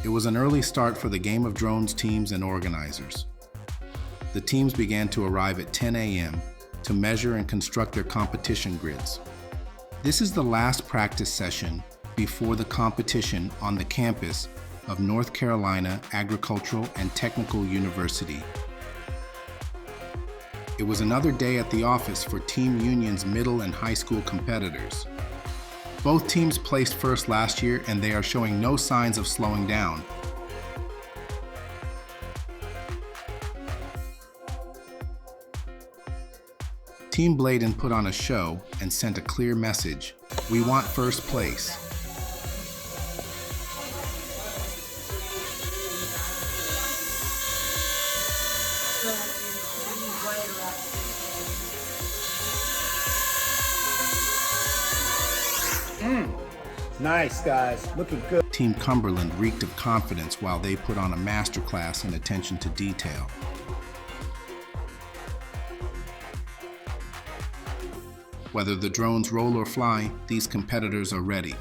It was an early start for the Game of Drones teams and organizers. The teams began to arrive at 10 a.m. to measure and construct their competition grids. This is the last practice session before the competition on the campus of North Carolina Agricultural and Technical University. It was another day at the office for Team Union's middle and high school competitors. Both teams placed first last year, and they are showing no signs of slowing down. Team Bladen put on a show and sent a clear message: we want first place. Nice, guys. Looking good. Team Cumberland reeked of confidence while they put on a masterclass in attention to detail. Whether the drones roll or fly, these competitors are ready.